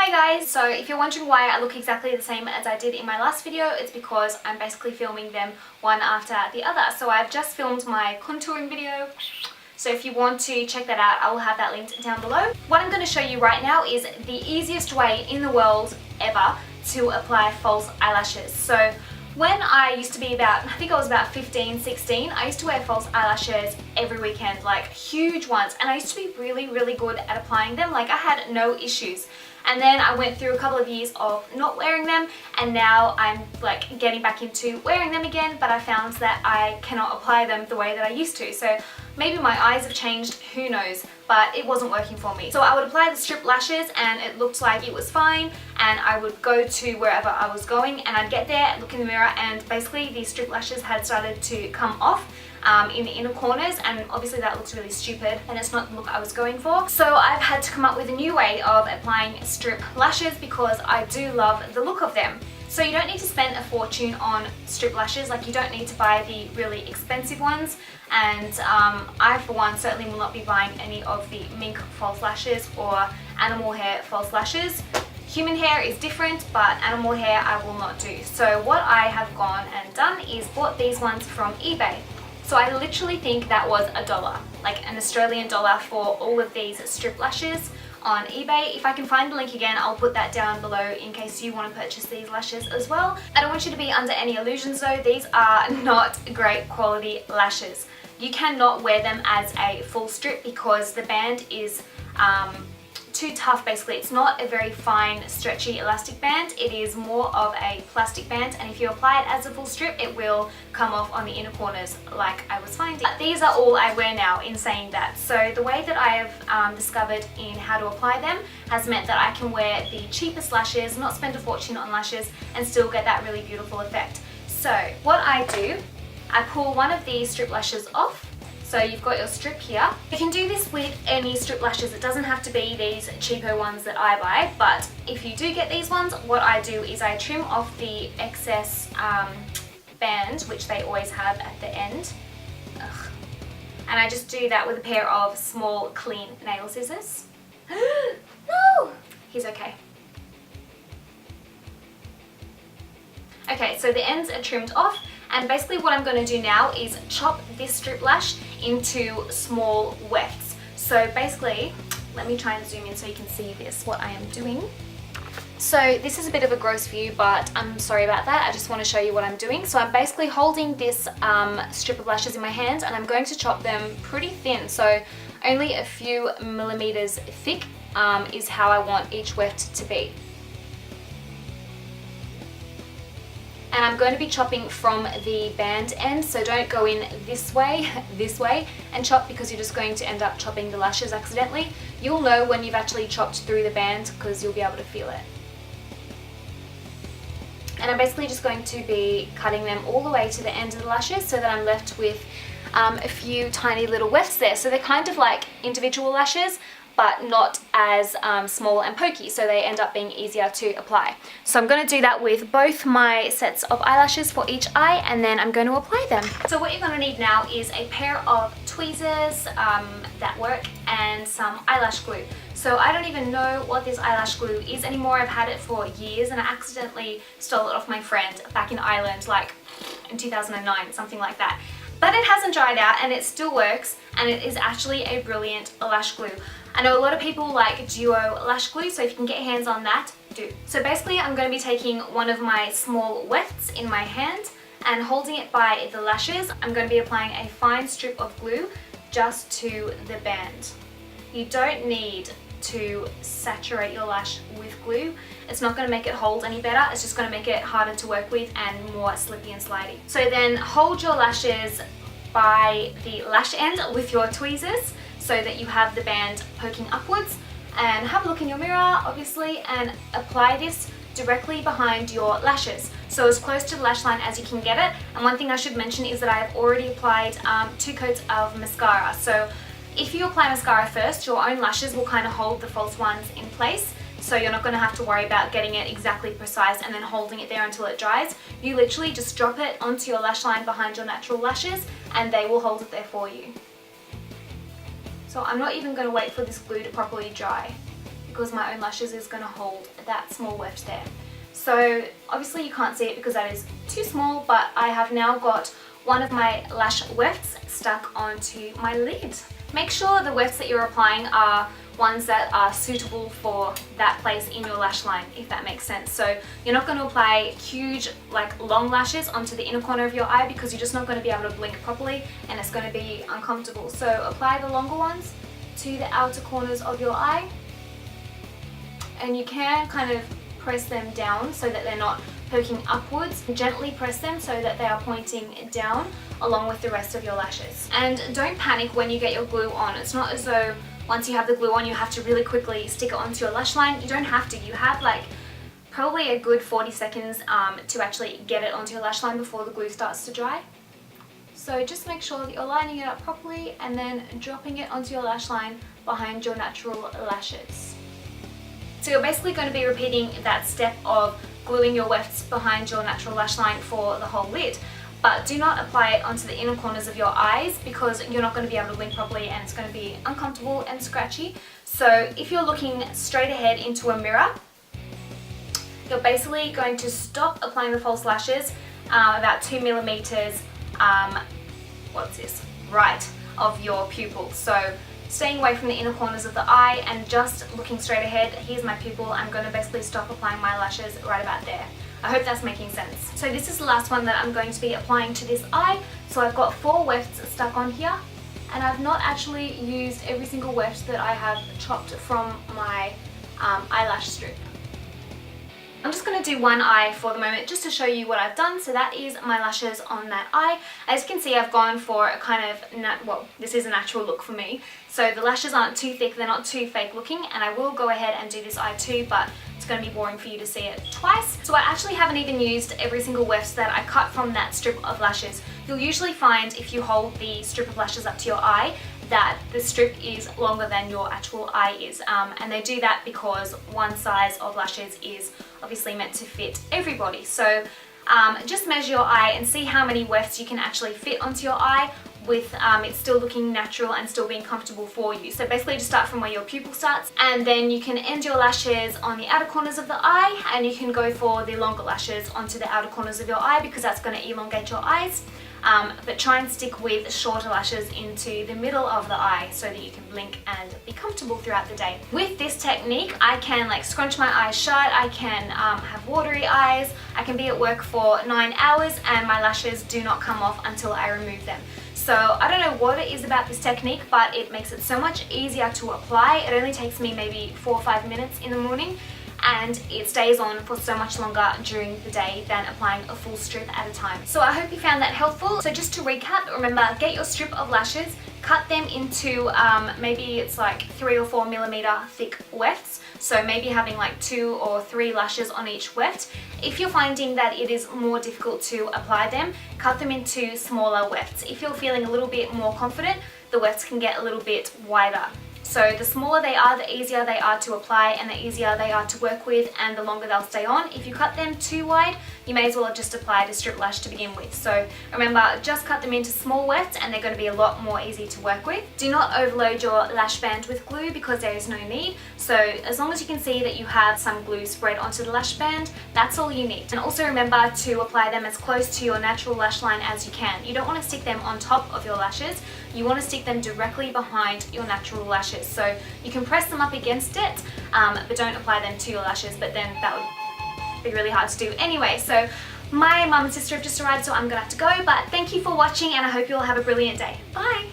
Hi guys! So if you're wondering why I look exactly the same as I did in my last video, it's because I'm basically filming them one after the other. So I've just filmed my contouring video. So if you want to check that out, I will have that linked down below. What I'm going to show you right now is the easiest way in the world ever to apply false eyelashes. So when I used to be about, I think I was about 15, 16, I used to wear false eyelashes every weekend, like huge ones. And I used to be really good at applying them. Like I had no issues. And then I went through a couple of years of not wearing them, and now I'm like getting back into wearing them again, but I found that I cannot apply them the way that I used to. So maybe my eyes have changed, who knows, but it wasn't working for me. So I would apply the strip lashes and it looked like it was fine, and I would go to wherever I was going and I'd get there, look in the mirror, and basically these strip lashes had started to come off in the inner corners, and obviously that looks really stupid and it's not the look I was going for. So I've had to come up with a new way of applying strip lashes because I do love the look of them. So you don't need to spend a fortune on strip lashes, like you don't need to buy the really expensive ones, and I for one certainly will not be buying any of the mink false lashes or animal hair false lashes. Human hair is different, but animal hair I will not do. So what I have gone and done is bought these ones from eBay. So I literally think that was $1, like an Australian dollar for all of these strip lashes on eBay. If I can find the link again, I'll put that down below in case you want to purchase these lashes as well. I don't want you to be under any illusions though, these are not great quality lashes. You cannot wear them as a full strip because the band is too tough basically. It's not a very fine stretchy elastic band, it is more of a plastic band, and if you apply it as a full strip it will come off on the inner corners like I was finding. But these are all I wear now in saying that. So the way that I have discovered in how to apply them has meant that I can wear the cheapest lashes, not spend a fortune on lashes, and still get that really beautiful effect. So what I do, I pull one of these strip lashes off. So you've got your strip here. You can do this with any strip lashes. It doesn't have to be these cheapo ones that I buy, but if you do get these ones, what I do is I trim off the excess band, which they always have at the end. Ugh. And I just do that with a pair of small, clean nail scissors. No! He's okay. Okay, so the ends are trimmed off, and basically what I'm going to do now is chop this strip lash into small wefts. So basically, let me try and zoom in so you can see this, what I am doing. So this is a bit of a gross view, but I'm sorry about that. I just want to show you what I'm doing. So I'm basically holding this strip of lashes in my hands, and I'm going to chop them pretty thin. So only a few millimeters thick is how I want each weft to be. And I'm going to be chopping from the band end, so don't go in this way and chop, because you're just going to end up chopping the lashes accidentally. You'll know when you've actually chopped through the band because you'll be able to feel it. And I'm basically just going to be cutting them all the way to the end of the lashes so that I'm left with a few tiny little wefts there. So they're kind of like individual lashes, but not as small and pokey, so they end up being easier to apply. So I'm going to do that with both my sets of eyelashes for each eye, and then I'm going to apply them. So what you're going to need now is a pair of tweezers that work, and some eyelash glue. So I don't even know what this eyelash glue is anymore. I've had it for years and I accidentally stole it off my friend back in Ireland, like in 2009, something like that. But it hasn't dried out and it still works, and it is actually a brilliant lash glue. I know a lot of people like duo lash glue, so if you can get your hands on that, do. So basically I'm going to be taking one of my small wefts in my hand and holding it by the lashes. I'm going to be applying a fine strip of glue just to the band. You don't need to saturate your lash with glue. It's not going to make it hold any better, it's just going to make it harder to work with and more slippy and slidey. So then hold your lashes by the lash end with your tweezers so that you have the band poking upwards, and have a look in your mirror obviously and apply this directly behind your lashes, so as close to the lash line as you can get it. And one thing I should mention is that I have already applied 2 coats of mascara. So if you apply mascara first, your own lashes will kind of hold the false ones in place, so you're not going to have to worry about getting it exactly precise and then holding it there until it dries. You literally just drop it onto your lash line behind your natural lashes and they will hold it there for you. So I'm not even going to wait for this glue to properly dry. because my own lashes is going to hold that small weft there. So obviously you can't see it because that is too small, but I have now got one of my lash wefts stuck onto my lid. Make sure the wefts that you're applying are ones that are suitable for that place in your lash line, if that makes sense. So you're not going to apply huge, like long lashes onto the inner corner of your eye because you're just not going to be able to blink properly and it's going to be uncomfortable. So apply the longer ones to the outer corners of your eye, and you can kind of press them down so that they're not poking upwards. Gently press them so that they are pointing down along with the rest of your lashes. And don't panic when you get your glue on. It's not as though once you have the glue on you have to really quickly stick it onto your lash line. You don't have to. You have like probably a good 40 seconds to actually get it onto your lash line before the glue starts to dry. So just make sure that you're lining it up properly and then dropping it onto your lash line behind your natural lashes. So you're basically going to be repeating that step of gluing your wefts behind your natural lash line for the whole lid. But do not apply it onto the inner corners of your eyes because you're not going to be able to blink properly and it's going to be uncomfortable and scratchy. So if you're looking straight ahead into a mirror, you're basically going to stop applying the false lashes about 2 millimeters, right of your pupil. So staying away from the inner corners of the eye and just looking straight ahead. Here's my pupil. I'm going to basically stop applying my lashes right about there. I hope that's making sense. So this is the last one that I'm going to be applying to this eye. So I've got 4 wefts stuck on here, and I've not actually used every single weft that I have chopped from my eyelash strip. I'm just going to do one eye for the moment just to show you what I've done. So that is my lashes on that eye. As you can see, I've gone for a kind of, well, this is a natural look for me. So the lashes aren't too thick, they're not too fake looking, and I will go ahead and do this eye too, but it's going to be boring for you to see it twice. So I actually haven't even used every single weft that I cut from that strip of lashes. You'll usually find if you hold the strip of lashes up to your eye that the strip is longer than your actual eye is, and they do that because one size of lashes is obviously meant to fit everybody. So just measure your eye and see how many wefts you can actually fit onto your eye with it still looking natural and still being comfortable for you. So basically just start from where your pupil starts, and then you can end your lashes on the outer corners of the eye, and you can go for the longer lashes onto the outer corners of your eye because that's going to elongate your eyes. But try and stick with shorter lashes into the middle of the eye so that you can blink and be comfortable throughout the day. With this technique, I can like scrunch my eyes shut, I can have watery eyes, I can be at work for 9 hours and my lashes do not come off until I remove them. So I don't know what it is about this technique, but it makes it so much easier to apply. It only takes me maybe 4 or 5 minutes in the morning, and it stays on for so much longer during the day than applying a full strip at a time. So I hope you found that helpful. So just to recap, remember, get your strip of lashes, cut them into maybe it's like 3 or 4 millimeter thick wefts. So maybe having like 2 or 3 lashes on each weft. If you're finding that it is more difficult to apply them, cut them into smaller wefts. If you're feeling a little bit more confident, the wefts can get a little bit wider. So the smaller they are, the easier they are to apply and the easier they are to work with, and the longer they'll stay on. If you cut them too wide, you may as well have just applied a strip lash to begin with. So remember, just cut them into small wefts and they're going to be a lot more easy to work with. Do not overload your lash band with glue because there is no need. So as long as you can see that you have some glue spread onto the lash band, that's all you need. And also remember to apply them as close to your natural lash line as you can. You don't want to stick them on top of your lashes. You want to stick them directly behind your natural lashes. So you can press them up against it, but don't apply them to your lashes, but then that would be really hard to do anyway. So my mum and sister have just arrived, so I'm gonna have to go, but thank you for watching and I hope you all have a brilliant day. Bye!